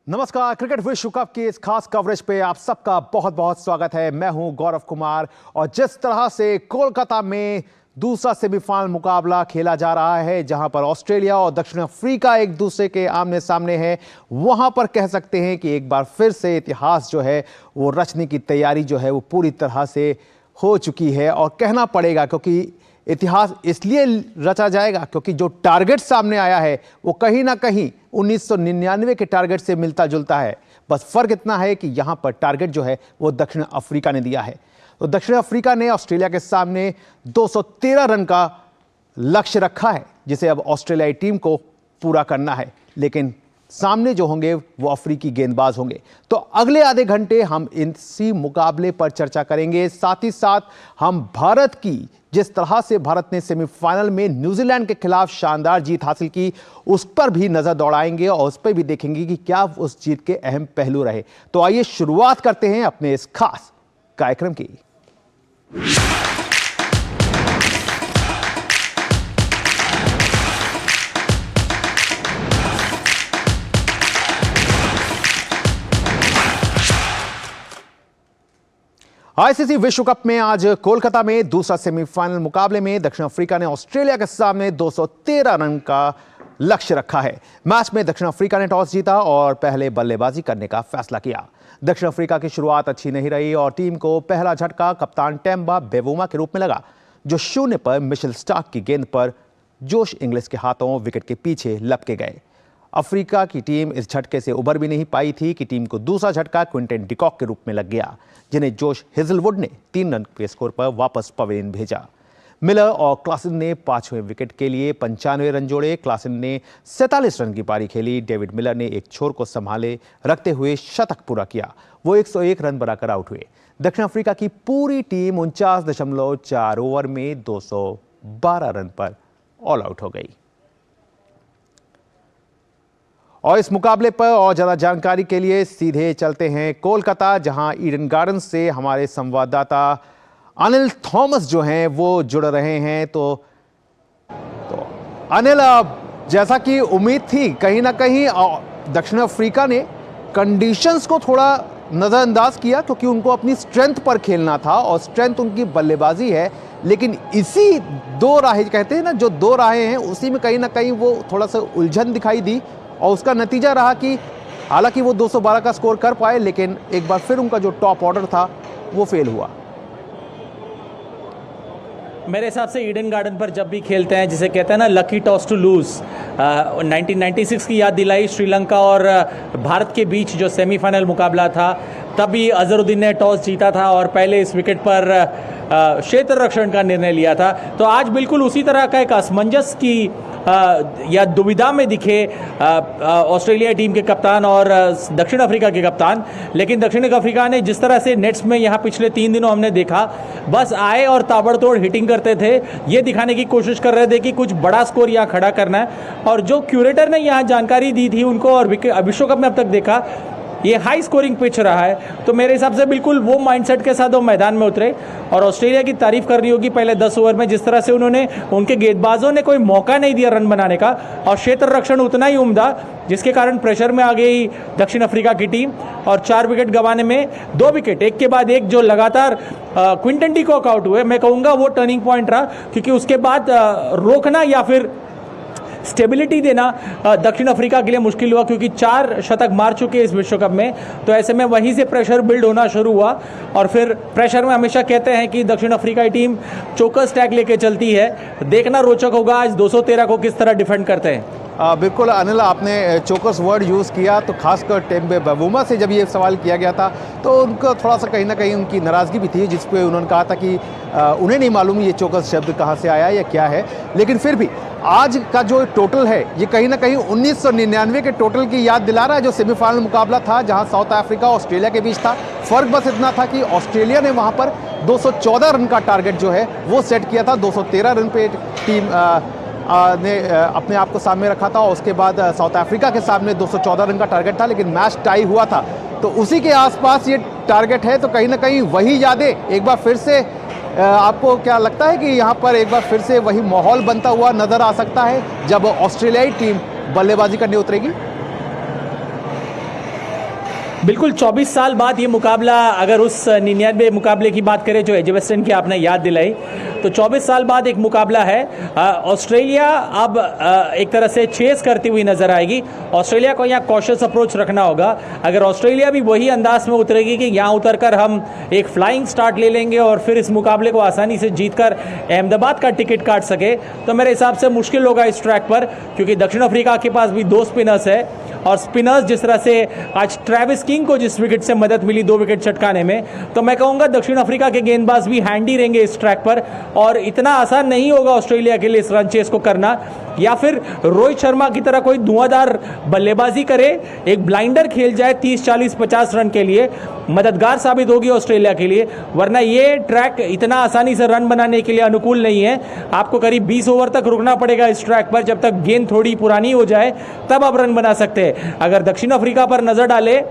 नमस्कार। क्रिकेट विश्व कप की इस खास कवरेज पे आप सबका बहुत बहुत स्वागत है। मैं हूं गौरव कुमार और जिस तरह से कोलकाता में दूसरा सेमीफाइनल मुकाबला खेला जा रहा है, जहां पर ऑस्ट्रेलिया और दक्षिण अफ्रीका एक दूसरे के आमने सामने है, वहां पर कह सकते हैं कि एक बार फिर से इतिहास जो है वो रचने की तैयारी जो है वो पूरी तरह से हो चुकी है। और कहना पड़ेगा क्योंकि इतिहास इसलिए रचा जाएगा क्योंकि जो टारगेट सामने आया है वो कहीं ना कहीं 1999 के टारगेट से मिलता जुलता है। बस फर्क इतना है कि यहां पर टारगेट जो है वो दक्षिण अफ्रीका ने दिया है। तो दक्षिण अफ्रीका ने ऑस्ट्रेलिया के सामने 213 रन का लक्ष्य रखा है, जिसे अब ऑस्ट्रेलियाई टीम को पूरा करना है। लेकिन सामने जो होंगे वो अफ्रीकी गेंदबाज होंगे। तो अगले आधे घंटे हम इसी मुकाबले पर चर्चा करेंगे। साथ ही साथ हम भारत की जिस तरह से भारत ने सेमीफाइनल में न्यूजीलैंड के खिलाफ शानदार जीत हासिल की, उस पर भी नजर दौड़ाएंगे और उस पर भी देखेंगे कि क्या उस जीत के अहम पहलू रहे। तो आइए शुरुआत करते हैं अपने इस खास कार्यक्रम की। आईसीसी विश्व कप में आज कोलकाता में दूसरा सेमीफाइनल मुकाबले में दक्षिण अफ्रीका ने ऑस्ट्रेलिया के सामने 213 रन का लक्ष्य रखा है। मैच में दक्षिण अफ्रीका ने टॉस जीता और पहले बल्लेबाजी करने का फैसला किया। दक्षिण अफ्रीका की शुरुआत अच्छी नहीं रही और टीम को पहला झटका कप्तान टेम्बा बेवुमा के रूप में लगा, जो शून्य पर मिशेल स्टार्क की गेंद पर जोश इंग्लिश के हाथों विकेट के पीछे लपके गए। अफ्रीका की टीम इस झटके से उबर भी नहीं पाई थी कि टीम को दूसरा झटका क्विंटन डिकॉक के रूप में लग गया, जिन्हें जोश हेजलवुड ने 3 रन के स्कोर पर वापस पवेलियन भेजा। मिलर और क्लासन ने 5वें विकेट के लिए 95 रन जोड़े। क्लासन ने 47 रन की पारी खेली। डेविड मिलर ने एक छोर को संभाले रखते हुए शतक पूरा किया। वो 101 रन बनाकर आउट हुए। दक्षिण अफ्रीका की पूरी टीम 49.4 ओवर में 212 रन पर ऑल आउट हो गई। और इस मुकाबले पर और ज्यादा जानकारी के लिए सीधे चलते हैं कोलकाता, जहां ईडन गार्डन से हमारे संवाददाता अनिल थॉमस जो हैं वो जुड़ रहे हैं। तो अनिल, जैसा कि उम्मीद थी, कहीं ना कहीं दक्षिण अफ्रीका ने कंडीशंस को थोड़ा नजरअंदाज किया क्योंकि उनको अपनी स्ट्रेंथ पर खेलना था और स्ट्रेंथ उनकी बल्लेबाजी है। लेकिन इसी दो राहें कहते हैं ना, जो दो राहें हैं, उसी में कहीं ना कहीं वो थोड़ा सा उलझन दिखाई दी और उसका नतीजा रहा कि हालांकि वो 212 का स्कोर कर पाए, लेकिन एक बार फिर उनका जो टॉप ऑर्डर था वो फेल हुआ। मेरे हिसाब से ईडन गार्डन पर जब भी खेलते हैं, जिसे कहते हैं ना लकी टॉस टू लूज, 1996 की याद दिलाई श्रीलंका और भारत के बीच जो सेमीफाइनल मुकाबला था, तभी अजहरुद्दीन ने टॉस जीता था और पहले इस विकेट पर क्षेत्र रक्षण का निर्णय लिया था। तो आज बिल्कुल उसी तरह का एक असमंजस की या दुविधा में दिखे ऑस्ट्रेलिया टीम के कप्तान और दक्षिण अफ्रीका के कप्तान। लेकिन दक्षिण अफ्रीका ने जिस तरह से नेट्स में यहाँ पिछले 3 दिनों हमने देखा, बस आए और ताबड़तोड़ हिटिंग करते थे, ये दिखाने की कोशिश कर रहे थे कि कुछ बड़ा स्कोर यहाँ खड़ा करना है। और जो क्यूरेटर ने यहाँ जानकारी दी थी उनको और विश्व कप में अब तक देखा, ये हाई स्कोरिंग पिच रहा है। तो मेरे हिसाब से बिल्कुल वो माइंडसेट के साथ वो मैदान में उतरे और ऑस्ट्रेलिया की तारीफ करनी होगी पहले 10 ओवर में, जिस तरह से उन्होंने, उनके गेंदबाजों ने कोई मौका नहीं दिया रन बनाने का और क्षेत्र रक्षण उतना ही उम्दा, जिसके कारण प्रेशर में आ गई दक्षिण अफ्रीका की टीम और 4 विकेट गंवाने में 2 विकेट एक के बाद एक जो लगातार क्विंटन डिकॉक आउट हुए, मैं कहूँगा वो टर्निंग पॉइंट रहा, क्योंकि उसके बाद रोकना या फिर स्टेबिलिटी देना दक्षिण अफ्रीका के लिए मुश्किल हुआ, क्योंकि 4 शतक मार चुके इस विश्व कप में। तो ऐसे में वहीं से प्रेशर बिल्ड होना शुरू हुआ और फिर प्रेशर में हमेशा कहते हैं कि दक्षिण अफ्रीका टीम चोकर स्टैक लेके चलती है। देखना रोचक होगा आज 213 को किस तरह डिफेंड करते हैं। बिल्कुल अनिल, आपने चोकर्स वर्ड यूज़ किया, तो खासकर टेम्बे बेवुमा से जब ये सवाल किया गया था तो उनको थोड़ा सा कहीं ना कहीं उनकी नाराज़गी भी थी, जिस पे उन्होंने कहा था कि उन्हें नहीं मालूम ये चोकर्स शब्द कहाँ से आया या क्या है। लेकिन फिर भी आज का जो टोटल है ये कहीं ना कहीं 1999 के टोटल की याद दिला रहा है, जो सेमीफाइनल मुकाबला था जहाँ साउथ अफ्रीका ऑस्ट्रेलिया के बीच था। फ़र्क बस इतना था कि ऑस्ट्रेलिया ने वहाँ पर 214 रन का टारगेट जो है वो सेट किया था। 213 रन पे टीम ने अपने आप को सामने रखा था और उसके बाद साउथ अफ्रीका के सामने 214 रन का टारगेट था, लेकिन मैच टाई हुआ था। तो उसी के आसपास ये टारगेट है, तो कहीं ना कहीं वही यादें एक बार फिर से आपको क्या लगता है कि यहाँ पर एक बार फिर से वही माहौल बनता हुआ नजर आ सकता है जब ऑस्ट्रेलियाई टीम बल्लेबाजी करने उतरेगी? बिल्कुल 24 साल बाद ये मुकाबला, अगर उस 99 मुकाबले की बात करें जो एजबेस्टन की आपने याद दिलाई, तो 24 साल बाद एक मुकाबला है। ऑस्ट्रेलिया अब एक तरह से चेस करती हुई नजर आएगी। ऑस्ट्रेलिया को यहाँ कॉशियस अप्रोच रखना होगा। अगर ऑस्ट्रेलिया भी वही अंदाज में उतरेगी कि यहाँ उतरकर हम एक फ्लाइंग स्टार्ट ले लेंगे और फिर इस मुकाबले को आसानी से जीतकर अहमदाबाद का टिकट काट सके, तो मेरे हिसाब से मुश्किल होगा इस ट्रैक पर, क्योंकि दक्षिण अफ्रीका के पास भी 2 स्पिनर्स है और स्पिनर्स जिस तरह से आज ट्रेविस किंग को जिस विकेट से मदद मिली 2 विकेट चटकाने में, तो मैं कहूंगा दक्षिण अफ्रीका के गेंदबाज भी हैंडी रहेंगे इस ट्रैक पर और इतना आसान नहीं होगा ऑस्ट्रेलिया के लिए इस रन चेस को करना। या फिर रोहित शर्मा की तरह कोई धुआंधार बल्लेबाजी करे, एक ब्लाइंडर खेल जाए 30, 40, 50 रन के लिए, मददगार साबित होगी ऑस्ट्रेलिया के लिए। वरना ये ट्रैक इतना आसानी से रन बनाने के लिए अनुकूल नहीं है। आपको करीब 20 ओवर तक रुकना पड़ेगा इस ट्रैक पर। जब तक गेंद थोड़ी पुरानी हो जाए तब आप रन बना सकते हैं। अगर दक्षिण अफ्रीका पर नजर डाले,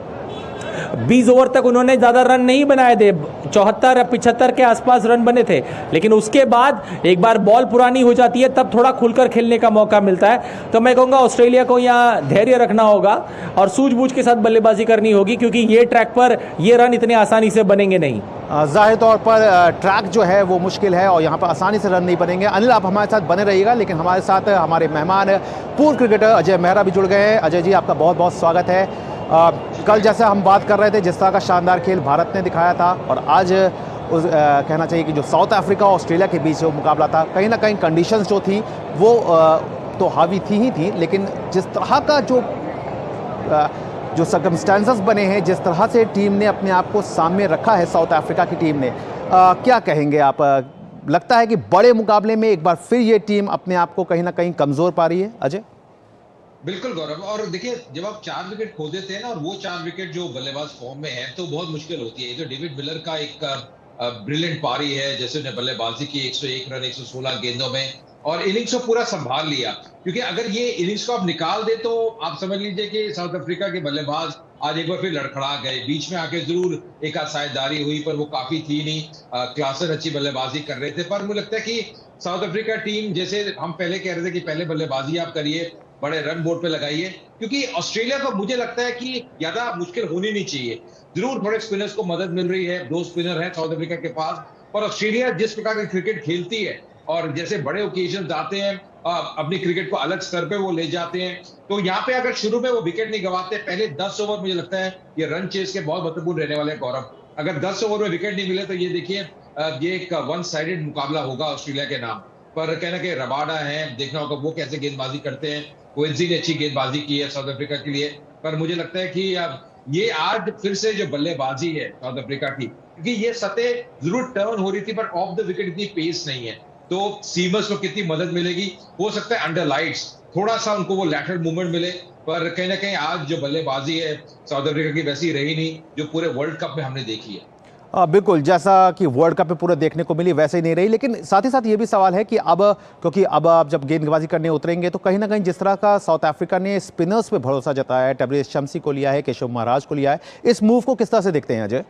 20 ओवर तक उन्होंने ज्यादा रन नहीं बनाए थे, 74 या 75 के आसपास रन बने थे, लेकिन उसके बाद एक बार बॉल पुरानी हो जाती है तब थोड़ा खुलकर खेलने का मौका मिलता है। तो मैं कहूंगा ऑस्ट्रेलिया को यहाँ धैर्य रखना होगा और सूझबूझ के साथ बल्लेबाजी करनी होगी, क्योंकि ये ट्रैक पर ये रन इतने आसानी से बनेंगे नहीं। जाहिर तौर पर ट्रैक जो है वो मुश्किल है और यहाँ पर आसानी से रन नहीं बनेंगे। अनिल, आप हमारे साथ बने रहिएगा, लेकिन हमारे साथ हमारे मेहमान पूर्व क्रिकेटर अजय मेहरा भी जुड़ गए हैं। अजय जी, आपका बहुत बहुत स्वागत है। कल जैसे हम बात कर रहे थे, जिस तरह का शानदार खेल भारत ने दिखाया था, और आज कहना चाहिए कि जो साउथ अफ्रीका और ऑस्ट्रेलिया के बीच जो मुकाबला था, कहीं ना कहीं कंडीशंस जो थी वो तो हावी थी ही थी, लेकिन जिस तरह का जो सर्कमस्टेंसेस बने हैं, जिस तरह से टीम ने अपने आप को सामने रखा है साउथ अफ्रीका की टीम ने, क्या कहेंगे आप? लगता है कि बड़े मुकाबले में एक बार फिर ये टीम अपने आप को कहीं ना कहीं कमज़ोर पा रही है? अजय? बिल्कुल गौरव, और देखिए जब आप 4 विकेट खो देते हैं ना, और वो 4 विकेट जो बल्लेबाज फॉर्म में है, तो बहुत मुश्किल होती है। ये जो डेविड मिलर का एक ब्रिलियंट पारी है, जैसे उन्हें बल्लेबाजी की 101 रन 116 गेंदों में, और इनिंग्स को पूरा संभाल लिया। क्योंकि अगर ये इनिंग्स को आप निकाल दे तो आप समझ लीजिए कि साउथ अफ्रीका के बल्लेबाज आज एक बार फिर लड़खड़ा गए। बीच में आके जरूर एक आसाइदारी हुई, पर वो काफी थी नहीं। क्लासन अच्छी बल्लेबाजी कर रहे थे, पर मुझे लगता है कि साउथ अफ्रीका टीम, जैसे हम पहले कह रहे थे कि पहले बल्लेबाजी आप करिए, बड़े रन बोर्ड पे लगाइए, क्योंकि ऑस्ट्रेलिया को मुझे लगता है कि ज्यादा मुश्किल होनी नहीं चाहिए। जरूर थोड़े स्पिनर्स को मदद मिल रही है, 2 स्पिनर है साउथ अफ्रीका के पास, पर ऑस्ट्रेलिया जिस प्रकार की क्रिकेट खेलती है और जैसे बड़े ओकेजन आते हैं, अपनी क्रिकेट को अलग स्तर पे वो ले जाते हैं, तो यहाँ पे अगर शुरू में वो विकेट नहीं गंवाते, पहले 10 ओवर मुझे लगता है ये रन चेस के बहुत महत्वपूर्ण रहने वाले हैं गौरव। अगर 10 ओवर में विकेट नहीं मिले तो ये देखिए ये एक 1 साइडेड मुकाबला होगा ऑस्ट्रेलिया के नाम पर। कहना कि रबाडा है, देखना होगा वो कैसे गेंदबाजी करते हैं। क्विंसी ने अच्छी गेंदबाजी की है साउथ अफ्रीका के लिए, पर मुझे लगता है कि ये आज फिर से जो बल्लेबाजी है साउथ अफ्रीका की, क्योंकि ये सतह जरूर टर्न हो रही थी, पर ऑफ द विकेट इतनी पेस नहीं है, तो सीमर्स को कितनी मदद मिलेगी। हो सकता है अंडर लाइट्स थोड़ा सा उनको वो लैटरल मूवमेंट मिले, पर कहीं ना कहीं आज जो बल्लेबाजी है साउथ अफ्रीका की वैसी रही नहीं जो पूरे वर्ल्ड कप में हमने देखी है। बिल्कुल, जैसा कि वर्ल्ड कप में पूरे देखने को मिली वैसे ही नहीं रही। लेकिन साथ ही साथ ये भी सवाल है कि क्योंकि अब आप जब गेंदबाजी करने उतरेंगे तो कहीं ना कहीं जिस तरह का साउथ अफ्रीका ने स्पिनर्स पे भरोसा जताया है, टैब्रिस शम्सी को लिया है, केशव महाराज को लिया है, इस मूव को किस तरह से देखते हैं अजय?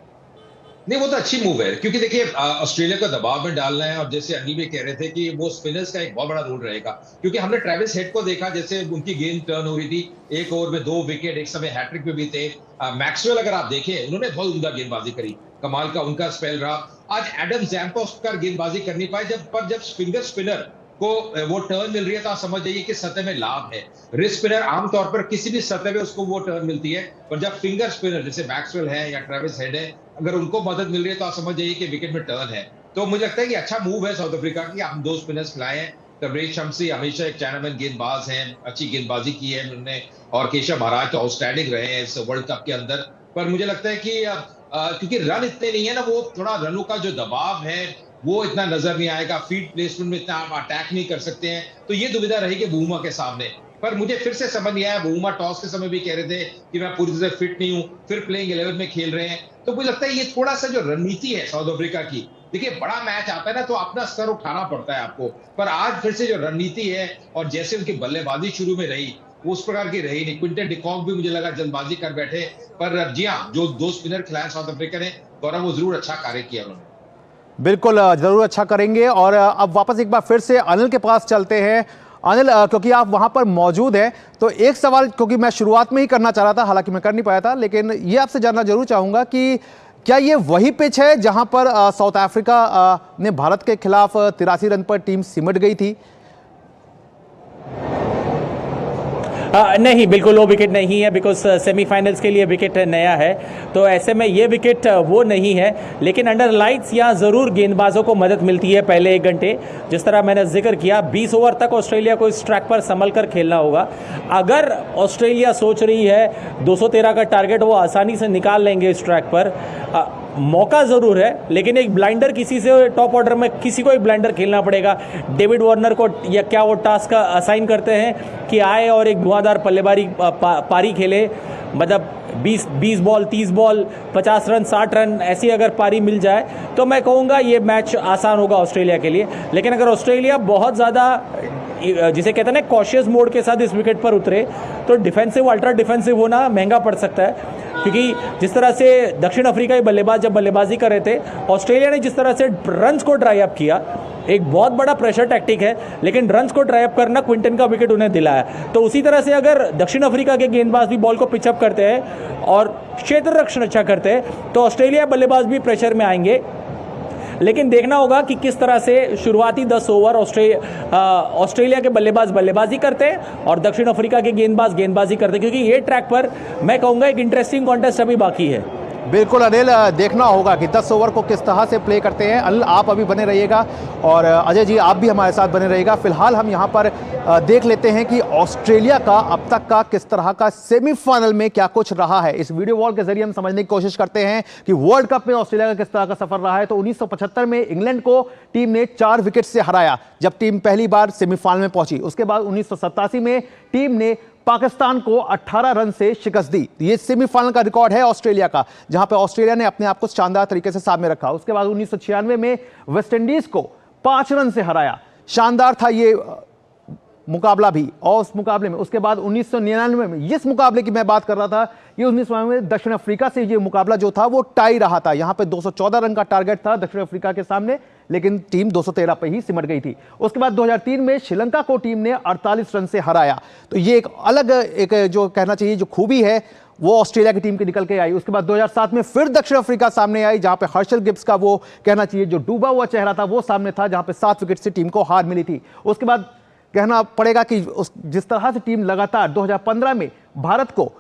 नहीं, वो तो अच्छी मूव है, क्योंकि देखिए ऑस्ट्रेलिया को दबाव में डालना है, और जैसे अनिल भी कह रहे थे कि वो स्पिनर्स का एक बहुत बड़ा रोल रहेगा, क्योंकि हमने ट्रेविस हेड को देखा, जैसे उनकी गेंद टर्न हो रही थी, 1 ओवर में 2 विकेट, एक समय हैट्रिक पे भी थे। मैक्सवेल अगर आप देखें, उन्होंने बहुत उम्दा गेंदबाजी करी, कमाल का उनका स्पेल रहा। आज एडम जैम्पा गेंदबाजी कर नहीं पाए, जब स्पिनर को वो टर्न मिल रही है, तो आप समझ जाइए कि सतह में लाभ है। रिस्ट स्पिनर आमतौर पर किसी भी सतह में उसको वो टर्न मिलती है, पर जब फिंगर स्पिनर जैसे मैक्सवेल है या ट्रेविस हेड है, अगर उनको मदद मिल रही है तो आप समझ जाइए कि विकेट में टर्न है। तो मुझे लगता है कि अच्छा मूव है साउथ अफ्रीका की, हम 2 स्पिनर्स खिलाए हैं। टैब्रिस शम्सी हमेशा एक चाइनामैन गेंदबाज हैं, अच्छी गेंदबाजी की है उन्होंने, और केशव महाराज तो आउटस्टैंडिंग रहे हैं इस वर्ल्ड कप के अंदर। पर मुझे लगता है कि क्योंकि रन इतने नहीं है ना, वो थोड़ा रनों का जो दबाव है वो इतना नजर नहीं आएगा, फील्ड प्लेसमेंट में इतना आप अटैक नहीं कर सकते हैं, तो ये दुविधा रहेगी बुमा के सामने। पर मुझे फिर से समझ नहीं आया, बुमा टॉस के समय भी कह रहे थे कि मैं पूरी तरह से फिट नहीं हूं, फिर प्लेइंग 11 में खेल रहे हैं, तो मुझे लगता है ये थोड़ा सा जो रणनीति है साउथ अफ्रीका की, देखिए बड़ा मैच आता है ना तो अपना स्तर उठाना पड़ता है आपको, पर आज फिर से जो रणनीति है और जैसे उनकी बल्लेबाजी शुरू में रही वो उस प्रकार की रही नहीं। क्विंटन डिकॉक भी मुझे लगा जल्दबाजी कर बैठे, पर जी हाँ, जो 2 स्पिनर खिलाए साउथ अफ्रीका ने, गौरव, वो जरूर अच्छा कार्य किया उन्होंने। बिल्कुल, जरूर अच्छा करेंगे। और अब वापस एक बार फिर से अनिल के पास चलते हैं। अनिल, क्योंकि आप वहां पर मौजूद हैं, तो एक सवाल क्योंकि मैं शुरुआत में ही करना चाह रहा था, हालांकि मैं कर नहीं पाया था, लेकिन ये आपसे जानना जरूर चाहूंगा कि क्या ये वही पिच है जहां पर साउथ अफ्रीका ने भारत के खिलाफ 83 रन पर टीम सिमट गई थी? नहीं, बिल्कुल वो विकेट नहीं है, बिकॉज सेमीफाइनल्स के लिए विकेट नया है, तो ऐसे में ये विकेट वो नहीं है। लेकिन अंडर लाइट्स यहाँ ज़रूर गेंदबाजों को मदद मिलती है पहले 1 घंटे, जिस तरह मैंने जिक्र किया 20 ओवर तक ऑस्ट्रेलिया को इस ट्रैक पर संभल कर खेलना होगा। अगर ऑस्ट्रेलिया सोच रही है 213 का टारगेट वो आसानी से निकाल लेंगे इस ट्रैक पर, मौका ज़रूर है, लेकिन एक ब्लाइंडर किसी से टॉप ऑर्डर में किसी को एक ब्लाइंडर खेलना पड़ेगा। डेविड वार्नर को या क्या वो टास्क असाइन करते हैं कि आए और एक धुआंधार पल्लेबारी पारी खेले, मतलब 20 बॉल 30 बॉल 50 रन 60 रन ऐसी अगर पारी मिल जाए तो मैं कहूँगा ये मैच आसान होगा ऑस्ट्रेलिया के लिए। लेकिन अगर ऑस्ट्रेलिया बहुत ज़्यादा जिसे कहते हैं ना कॉशियस मोड के साथ इस विकेट पर उतरे तो डिफेंसिव अल्ट्रा डिफेंसिव होना महंगा पड़ सकता है, क्योंकि जिस तरह से दक्षिण अफ्रीकाई बल्लेबाज जब बल्लेबाजी कर रहे थे, ऑस्ट्रेलिया ने जिस तरह से रन्स को ड्राई अप किया, एक बहुत बड़ा प्रेशर टैक्टिक है, लेकिन रन्स को ड्राई अप करना क्विंटन का विकेट उन्हें दिलाया। तो उसी तरह से अगर दक्षिण अफ्रीका के गेंदबाज भी बॉल को पिचअप करते हैं और क्षेत्र रक्षण अच्छा करते हैं तो ऑस्ट्रेलिया बल्लेबाज भी प्रेशर में आएंगे। लेकिन देखना होगा कि किस तरह से शुरुआती 10 ओवर ऑस्ट्रेलिया के बल्लेबाजी करते हैं और दक्षिण अफ्रीका के गेंदबाजी करते हैं, क्योंकि ये ट्रैक पर मैं कहूँगा एक इंटरेस्टिंग कॉन्टेस्ट अभी बाकी है। बिल्कुल अनिल, देखना होगा कि 10 ओवर को किस तरह से प्ले करते हैं। अनिल, आप अभी बने रहिएगा और अजय जी आप भी हमारे साथ बने रहिएगा। फिलहाल हम यहाँ पर देख लेते हैं कि ऑस्ट्रेलिया का अब तक का किस तरह का सेमीफाइनल में क्या कुछ रहा है। इस वीडियो वॉल के जरिए हम समझने की कोशिश करते हैं कि वर्ल्ड कप में ऑस्ट्रेलिया का किस तरह का सफर रहा है। तो 1975 में इंग्लैंड को टीम ने 4 विकेट से हराया जब टीम पहली बार सेमीफाइनल में पहुंची। उसके बाद 1987 में टीम ने पाकिस्तान को 18 रन से शिकस्त दी। ये सेमीफाइनल का रिकॉर्ड है ऑस्ट्रेलिया का, जहां पे ऑस्ट्रेलिया ने अपने आप को शानदार तरीके से सामने रखा। उसके बाद 1996 में वेस्टइंडीज को 5 रन से हराया, शानदार था ये मुकाबला भी। और उस मुकाबले में उसके बाद 1999 में, जिस मुकाबले की मैं बात कर रहा था, ये 1999 में दक्षिण अफ्रीका से ये मुकाबला जो था वो टाई रहा था। यहां पे 214 रन का टारगेट था दक्षिण अफ्रीका के सामने, लेकिन टीम 213 पे ही सिमट गई थी। उसके बाद 2003 में श्रीलंका को टीम ने 48 रन से हराया। तो ये एक अलग एक जो कहना चाहिए जो खूबी है वो ऑस्ट्रेलिया की टीम की निकल के आई। उसके बाद 2007 में फिर दक्षिण अफ्रीका सामने आई, जहां पे हर्षल गिब्स का वो कहना चाहिए जो डूबा हुआ चेहरा था वो सामने था, जहां पे 7 विकेट से टीम को हार मिली थी। उसके बाद कहना पड़ेगा कि जिस तरह से टीम लगातार 2015 में भारत को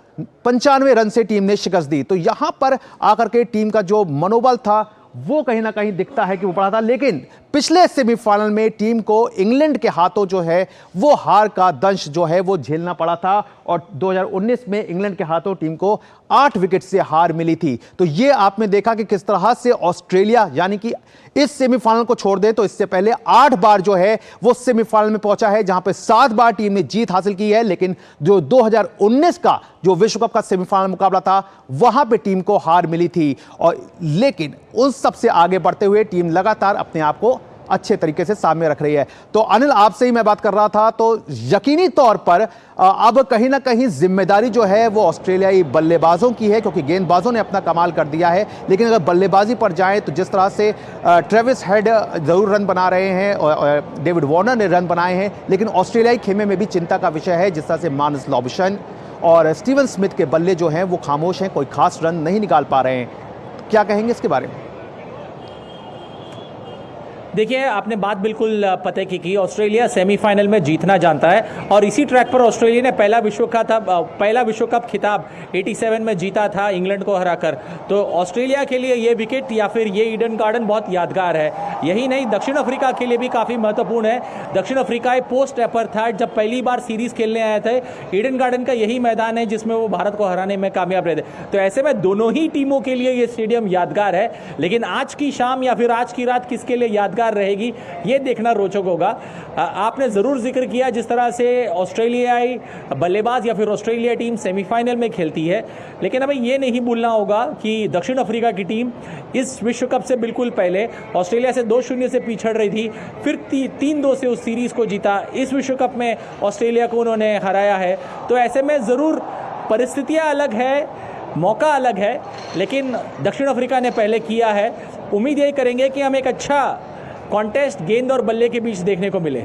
95 रन से टीम ने शिकस्त दी, तो यहां पर आकर के टीम का जो मनोबल था वो कहीं ना कहीं दिखता है कि वो पड़ा था। लेकिन पिछले सेमीफाइनल में टीम को इंग्लैंड के हाथों जो है वो हार का दंश जो है वो झेलना पड़ा था, और 2019 में इंग्लैंड के हाथों टीम को 8 विकेट से हार मिली थी। तो ये आपने देखा कि किस तरह से ऑस्ट्रेलिया, यानी कि इस सेमीफाइनल को छोड़ दे तो इससे पहले 8 बार जो है वो सेमीफाइनल में पहुंचा है, जहां पे 7 बार टीम ने जीत हासिल की है। लेकिन जो 2019 का जो विश्व कप का सेमीफाइनल मुकाबला था वहां पे टीम को हार मिली थी। और लेकिन उन सबसे आगे बढ़ते हुए टीम लगातार अपने आप को अच्छे तरीके से सामने रख रही है। तो अनिल, आपसे ही मैं बात कर रहा था, तो यकीनी तौर पर अब कहीं ना कहीं जिम्मेदारी जो है वो ऑस्ट्रेलियाई बल्लेबाजों की है, क्योंकि गेंदबाजों ने अपना कमाल कर दिया है। लेकिन अगर बल्लेबाजी पर जाएं तो जिस तरह से ट्रेविस हेड जरूर रन बना रहे हैं और डेविड वार्नर ने रन बनाए हैं, लेकिन ऑस्ट्रेलियाई खेमे में भी चिंता का विषय है। जिस तरह से मार्नस लॉब्शन और स्टीवन स्मिथ के बल्ले जो हैं वो खामोश हैं, कोई खास रन नहीं निकाल पा रहे हैं। क्या कहेंगे इसके बारे में? देखिए, आपने बात बिल्कुल पते की ऑस्ट्रेलिया सेमीफाइनल में जीतना जानता है और इसी ट्रैक पर ऑस्ट्रेलिया ने पहला विश्व कप खिताब 87 में जीता था इंग्लैंड को हराकर। तो ऑस्ट्रेलिया के लिए ये विकेट या फिर ये ईडन गार्डन बहुत यादगार है। यही नहीं, दक्षिण अफ्रीका के लिए भी काफ़ी महत्वपूर्ण है। दक्षिण अफ्रीका पोस्ट एपार्थाइड जब पहली बार सीरीज खेलने आए थे, ईडन गार्डन का यही मैदान है जिसमें वो भारत को हराने में कामयाब रहे थे। तो ऐसे में दोनों ही टीमों के लिए ये स्टेडियम यादगार है। लेकिन आज की शाम या फिर आज की रात किसके लिए यादगार रहेगी ये देखना रोचक होगा। आपने जरूर जिक्र किया जिस तरह से ऑस्ट्रेलियाई बल्लेबाज या फिर ऑस्ट्रेलिया टीम सेमीफाइनल में खेलती है, लेकिन हमें ये नहीं भूलना होगा कि दक्षिण अफ्रीका की टीम इस विश्व कप से बिल्कुल पहले ऑस्ट्रेलिया से 2-0 से पिछड़ रही थी, फिर 3-2 से उस सीरीज को जीता। इस विश्व कप में ऑस्ट्रेलिया को उन्होंने हराया है। तो ऐसे में जरूर परिस्थितियां अलग है, मौका अलग है, लेकिन दक्षिण अफ्रीका ने पहले किया है। उम्मीद यही करेंगे कि हम एक अच्छा कॉन्टेस्ट गेंद और बल्ले के बीच देखने को मिले।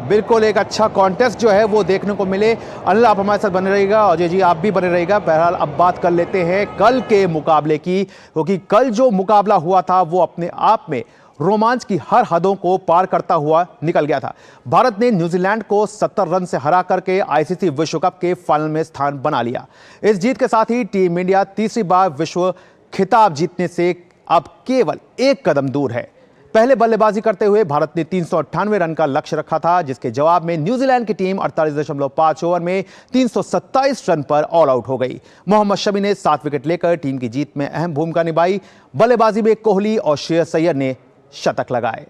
बिल्कुल एक अच्छा कॉन्टेस्ट जो है वो देखने को मिले। अनिल आप हमारे साथ बने रहिएगा, अजय जी आप भी बने रहिएगा। बहरहाल अब बात कर लेते हैं कल के मुकाबले की, क्योंकि कल जो मुकाबला हुआ था वो अपने आप में रोमांच की हर हदों को पार करता हुआ निकल गया था। भारत ने न्यूजीलैंड को 70 रन से हरा करके आईसीसी विश्व कप के फाइनल में स्थान बना लिया। इस जीत के साथ ही टीम इंडिया तीसरी बार विश्व खिताब जीतने से अब केवल एक कदम दूर है। पहले बल्लेबाजी करते हुए भारत ने 398 रन का लक्ष्य रखा था, जिसके जवाब में न्यूजीलैंड की टीम 48.5 ओवर में 327 रन पर ऑल आउट हो गई। मोहम्मद शमी ने 7 विकेट लेकर टीम की जीत में अहम भूमिका निभाई। बल्लेबाजी में कोहली और श्रेयस अय्यर ने शतक लगाए।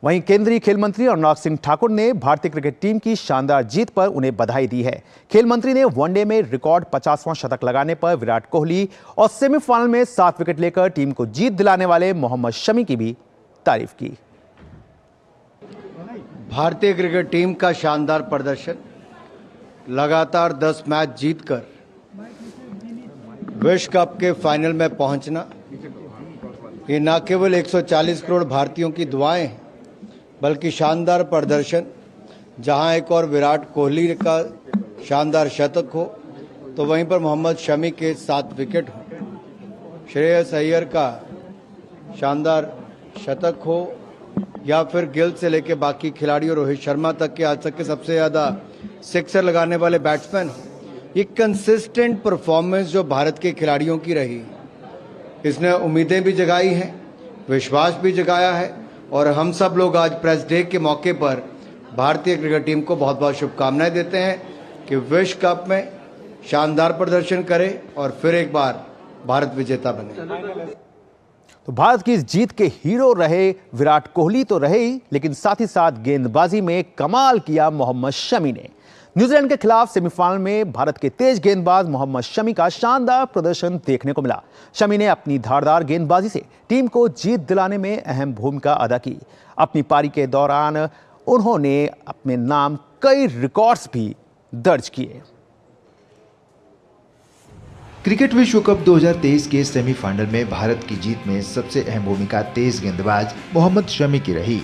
वहीं केंद्रीय खेल मंत्री अनुराग सिंह ठाकुर ने भारतीय क्रिकेट टीम की शानदार जीत पर उन्हें बधाई दी है। खेल मंत्री ने वनडे में रिकॉर्ड 50वां शतक लगाने पर विराट कोहली और सेमीफाइनल में 7 विकेट लेकर टीम को जीत दिलाने वाले मोहम्मद शमी की भी तारीफ की। भारतीय क्रिकेट टीम का शानदार प्रदर्शन, लगातार 10 मैच जीतकर विश्व कप के फाइनल में पहुंचना, ये न केवल 140 करोड़ भारतीयों की दुआएं हैं, बल्कि शानदार प्रदर्शन। जहां एक और विराट कोहली का शानदार शतक हो तो वहीं पर मोहम्मद शमी के 7 विकेट हो, श्रेयस अय्यर का शानदार शतक हो, या फिर गिल से लेकर बाकी खिलाड़ियों रोहित शर्मा तक के आज तक के सबसे ज़्यादा सिक्सर लगाने वाले बैट्समैन हो। ये कंसिस्टेंट परफॉर्मेंस जो भारत के खिलाड़ियों की रही, इसने उम्मीदें भी जगाई हैं, विश्वास भी जगाया है, और हम सब लोग आज प्रेस डे के मौके पर भारतीय क्रिकेट टीम को बहुत बहुत शुभकामनाएं देते हैं कि विश्व कप में शानदार प्रदर्शन करे और फिर एक बार भारत विजेता बने। तो भारत की इस जीत के हीरो रहे विराट कोहली तो रहे ही, लेकिन साथ ही साथ गेंदबाजी में कमाल किया मोहम्मद शमी ने। न्यूजीलैंड के खिलाफ सेमीफाइनल में भारत के तेज गेंदबाज मोहम्मद शमी का शानदार प्रदर्शन देखने को मिला। शमी ने अपनी धारदार गेंदबाजी से टीम को जीत दिलाने में अहम भूमिका अदा की। अपनी पारी के दौरान उन्होंने अपने नाम कई रिकॉर्ड्स भी दर्ज किए। क्रिकेट विश्व कप 2023 के सेमीफाइनल में भारत की जीत में सबसे अहम भूमिका तेज गेंदबाज मोहम्मद शमी की रही।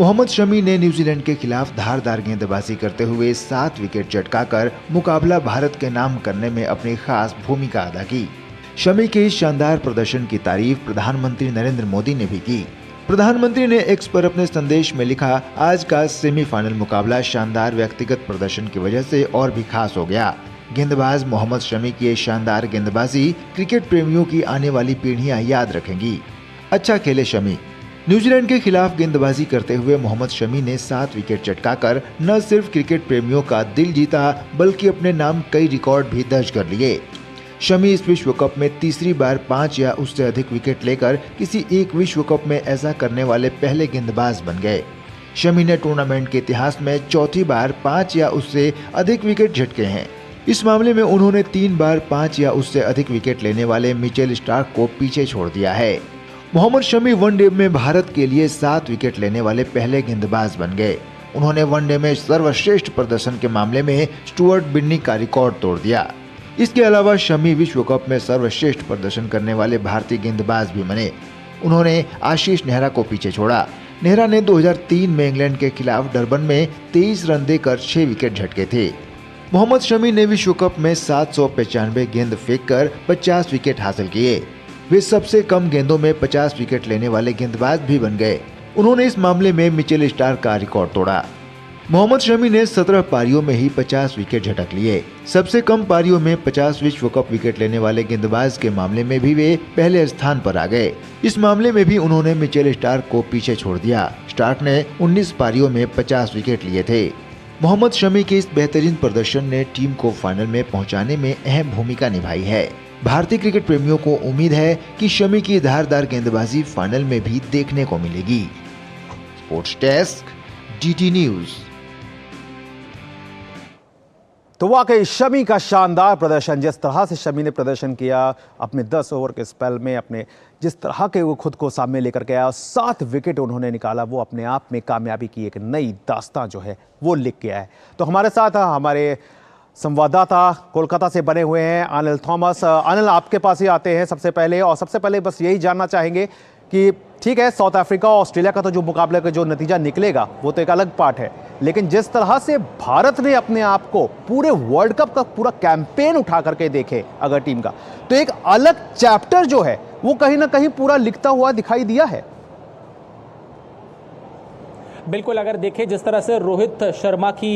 मोहम्मद शमी ने न्यूजीलैंड के खिलाफ धारदार गेंदबाजी करते हुए 7 विकेट चटकाकर मुकाबला भारत के नाम करने में अपनी खास भूमिका अदा की। शमी के इस शानदार प्रदर्शन की तारीफ प्रधानमंत्री नरेंद्र मोदी ने भी की। प्रधानमंत्री ने एक्स पर अपने संदेश में लिखा, आज का सेमीफाइनल मुकाबला शानदार व्यक्तिगत प्रदर्शन की वजह से और भी खास हो गया। गेंदबाज मोहम्मद शमी की शानदार गेंदबाजी क्रिकेट प्रेमियों की आने वाली पीढ़ियां याद रखेंगी। अच्छा खेले शमी। न्यूजीलैंड के खिलाफ गेंदबाजी करते हुए मोहम्मद शमी ने 7 विकेट चटकाकर न सिर्फ क्रिकेट प्रेमियों का दिल जीता, बल्कि अपने नाम कई रिकॉर्ड भी दर्ज कर लिए। शमी इस विश्व कप में तीसरी बार 5 या उससे अधिक विकेट लेकर किसी एक विश्व कप में ऐसा करने वाले पहले गेंदबाज बन गए। शमी ने टूर्नामेंट के इतिहास में चौथी बार 5 या उससे अधिक विकेट झटके हैं। इस मामले में उन्होंने 3 बार 5 या उससे अधिक विकेट लेने वाले मिचेल स्टार्क को पीछे छोड़ दिया है। मोहम्मद शमी वनडे में भारत के लिए 7 विकेट लेने वाले पहले गेंदबाज बन गए। उन्होंने वनडे में सर्वश्रेष्ठ प्रदर्शन के मामले में स्टुअर्ट बिन्नी का रिकॉर्ड तोड़ दिया। इसके अलावा शमी विश्व कप में सर्वश्रेष्ठ प्रदर्शन करने वाले भारतीय गेंदबाज भी बने। उन्होंने आशीष नेहरा को पीछे छोड़ा। नेहरा ने 2003 में इंग्लैंड के खिलाफ डरबन में 23 रन देकर 6 विकेट झटके थे। मोहम्मद शमी ने विश्व कप में 795 गेंद फेंककर 50 विकेट हासिल किए। वे सबसे कम गेंदों में 50 विकेट लेने वाले गेंदबाज भी बन गए। उन्होंने इस मामले में मिचेल स्टार्क का रिकॉर्ड तोड़ा। मोहम्मद शमी ने 17 पारियों में ही 50 विकेट झटक लिए। सबसे कम पारियों में 50 विश्व कप विकेट लेने वाले गेंदबाज के मामले में भी वे पहले स्थान पर आ गए। इस मामले में भी उन्होंने मिचेल स्टार्क को पीछे छोड़ दिया। स्टार्क ने 19 पारियों में 50 विकेट लिए थे। मोहम्मद शमी के इस बेहतरीन प्रदर्शन ने टीम को फाइनल में पहुंचाने में अहम भूमिका निभाई है। भारतीय क्रिकेट प्रेमियों को उम्मीद है कि शमी की धारदार गेंदबाजी फाइनल में भी देखने को मिलेगी। Sports desk, DT news. तो वाकई शमी का शानदार प्रदर्शन, जिस तरह से शमी ने प्रदर्शन किया अपने 10 ओवर के स्पेल में, अपने जिस तरह के वो खुद को सामने लेकर के आया, 7 विकेट उन्होंने निकाला, वो अपने आप में कामयाबी की एक नई दास्तां जो है वो लिख के आया है। तो हमारे साथ हमारे संवाददाता कोलकाता से बने हुए हैं अनिल थॉमस। अनिल, आपके पास ही आते हैं सबसे पहले, और सबसे पहले बस यही जानना चाहेंगे कि ठीक है, साउथ अफ्रीका और ऑस्ट्रेलिया का तो जो मुकाबले का जो नतीजा निकलेगा वो तो एक अलग पार्ट है, लेकिन जिस तरह से भारत ने अपने आप को पूरे वर्ल्ड कप का पूरा कैंपेन उठा करके देखे अगर टीम का, तो एक अलग चैप्टर जो है वो कहीं ना कहीं पूरा लिखता हुआ दिखाई दिया है। बिल्कुल, अगर देखें जिस तरह से रोहित शर्मा की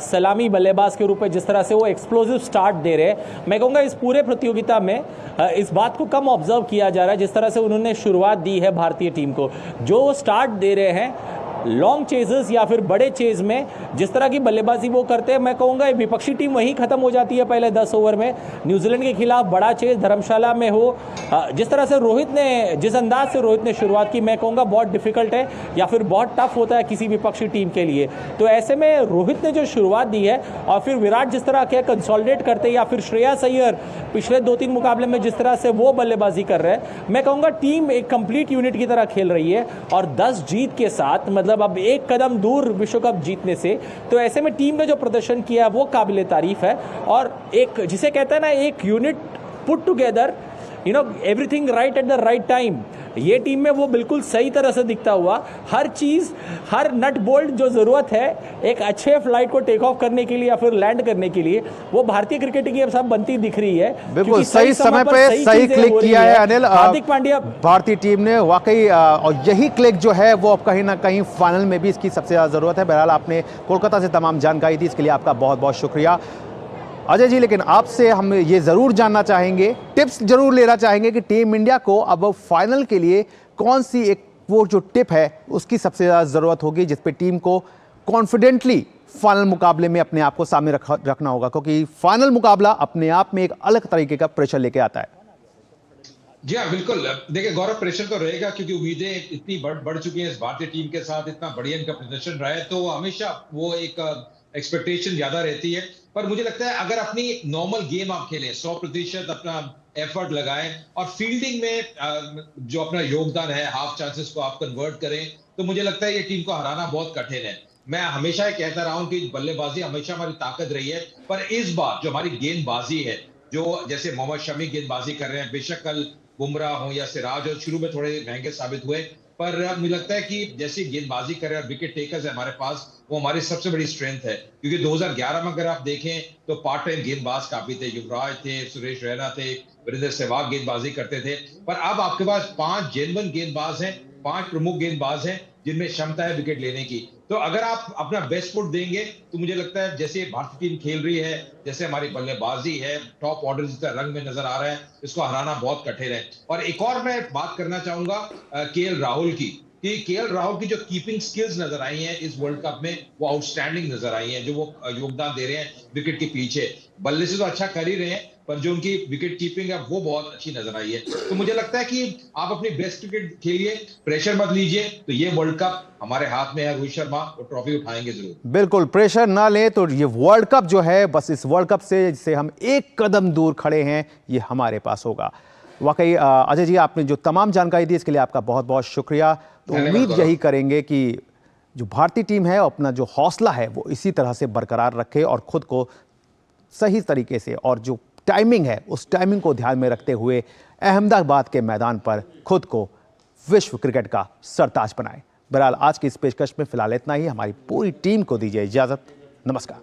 सलामी बल्लेबाज के रूप में जिस तरह से वो एक्सप्लोसिव स्टार्ट दे रहे हैं, मैं कहूँगा इस पूरे प्रतियोगिता में इस बात को कम ऑब्जर्व किया जा रहा है। जिस तरह से उन्होंने शुरुआत दी है भारतीय टीम को, जो वो स्टार्ट दे रहे हैं लॉन्ग चेजेस या फिर बड़े चेज में, जिस तरह की बल्लेबाजी वो करते हैं, मैं कहूँगा विपक्षी टीम वहीं खत्म हो जाती है पहले 10 ओवर में। न्यूजीलैंड के खिलाफ बड़ा चेज धर्मशाला में हो, जिस तरह से रोहित ने, जिस अंदाज से रोहित ने शुरुआत की, मैं कहूँगा बहुत डिफिकल्ट है या फिर बहुत टफ होता है किसी विपक्षी टीम के लिए। तो ऐसे में रोहित ने जो शुरुआत दी है और फिर विराट जिस तरह के कंसोलिडेट करते, या फिर श्रेयस अय्यर पिछले 2-3 मुकाबले में जिस तरह से वो बल्लेबाजी कर रहे हैं, मैं कहूँगा टीम एक कंप्लीट यूनिट की तरह खेल रही है। और 10 जीत के साथ मतलब अब एक कदम दूर विश्व कप जीतने से, तो ऐसे में टीम ने जो प्रदर्शन किया वो काबिले तारीफ है। और एक जिसे कहते हैं ना, एक unit put together, everything right at the right time, ये टीम में वो बिल्कुल सही तरह से दिखता हुआ, हर चीज, हर नट बोल्ट जो जरूरत है एक अच्छे फ्लाइट को टेक ऑफ करने के लिए या फिर लैंड करने के लिए, वो भारतीय क्रिकेट की अब सब बनती दिख रही है। बिल्कुल सही समय पे सही क्लिक किया है अनिल। हार्दिक पांड्या, भारतीय टीम ने वाकई, और यही क्लिक जो है वो अब कहीं ना कहीं फाइनल में भी इसकी सबसे ज्यादा जरूरत है। बहरहाल आपने कोलकाता से तमाम जानकारी दी, इसके लिए आपका बहुत बहुत शुक्रिया अजय जी। लेकिन आपसे हम ये जरूर जानना चाहेंगे, टिप्स जरूर लेना चाहेंगे कि टीम इंडिया को अब फाइनल के लिए कौन सी एक वो जो टिप है उसकी सबसे ज़्यादा ज़रूरत होगी, जिस पे टीम को कॉन्फिडेंटली फाइनल मुकाबले में अपने आप को सामने रखना होगा, क्योंकि फाइनल मुकाबला अपने आप में एक अलग तरीके का प्रेशर लेके आता है। जी हाँ, बिल्कुल। देखिए गौरव, प्रेशर तो रहेगा क्योंकि उम्मीदें इतनी बढ़ चुकी हैं इस भारतीय टीम के साथ, इतना बढ़िया इनका प्रदर्शन रहा है, तो हमेशा वो एक एक्सपेक्टेशन ज्यादा रहती है। पर मुझे लगता है अगर अपनी नॉर्मल गेम आप खेलें, 100% अपना एफर्ट लगाएं और फील्डिंग में जो अपना योगदान है, हाफ चांसेस को आप कन्वर्ट करें, तो मुझे लगता है ये टीम को हराना बहुत कठिन है। मैं हमेशा कहता रहा हूं कि बल्लेबाजी हमेशा हमारी ताकत रही है, पर इस बार जो हमारी गेंदबाजी है, जो जैसे मोहम्मद शमी गेंदबाजी कर रहे हैं, बेशक कल बुमराह हो या सिराज हो शुरू में थोड़े महंगे साबित हुए, पर मुझे लगता है कि जैसी गेंदबाजी कर रहे हैं और विकेट टेकर्स है हमारे पास, वो हमारी सबसे बड़ी स्ट्रेंथ है। क्योंकि 2011 में अगर आप देखें तो पार्ट टाइम गेंदबाज काफी थे, युवराज थे, सुरेश रैना थे, वीरेंद्र सहवाग गेंदबाजी करते थे, पर अब आपके पास 5 जेन्युइन गेंदबाज हैं, 5 प्रमुख गेंदबाज हैं जिनमें क्षमता है विकेट लेने की। तो अगर आप अपना बेस्ट फुट देंगे तो मुझे लगता है जैसे भारतीय टीम खेल रही है, जैसे हमारी बल्लेबाजी है, टॉप ऑर्डर जिसका रंग में नजर आ रहा है, इसको हराना बहुत कठिन है। और एक और मैं बात करना चाहूंगा केएल राहुल की, कि केएल राहुल की जो कीपिंग स्किल्स नजर आई हैं इस वर्ल्ड कप में, वो आउटस्टैंडिंग नजर आई हैं, जो वो योगदान दे रहे हैं विकेट के पीछे। बल्ले से तो अच्छा कर ही रहे हैं, पर जो उनकी विकेट कीपिंग है वो बहुत अच्छी नजर आई है। तो मुझे लगता है कि आप अपनी बेस्ट क्रिकेट खेलिए, प्रेशर मत लीजिए, तो ये वर्ल्ड कप हमारे हाथ में है। रोहित शर्मा वो ट्रॉफी उठाएंगे जरूर। बिल्कुल, प्रेशर ना लें तो ये वर्ल्ड कप जो है, बस इस वर्ल्ड कप से हम एक कदम दूर खड़े हैं, ये हमारे पास होगा। वाकई अजय जी, आपने जो तमाम जानकारी दी इसके लिए आपका बहुत बहुत शुक्रिया। तो उम्मीद यही करेंगे कि जो भारतीय टीम है अपना जो हौसला है वो इसी तरह से बरकरार रखे और खुद को सही तरीके से, और जो टाइमिंग है उस टाइमिंग को ध्यान में रखते हुए अहमदाबाद के मैदान पर खुद को विश्व क्रिकेट का सरताज बनाए। बहरहाल आज की इस पेशकश में फिलहाल इतना ही। हमारी पूरी टीम को दीजिए इजाजत। नमस्कार।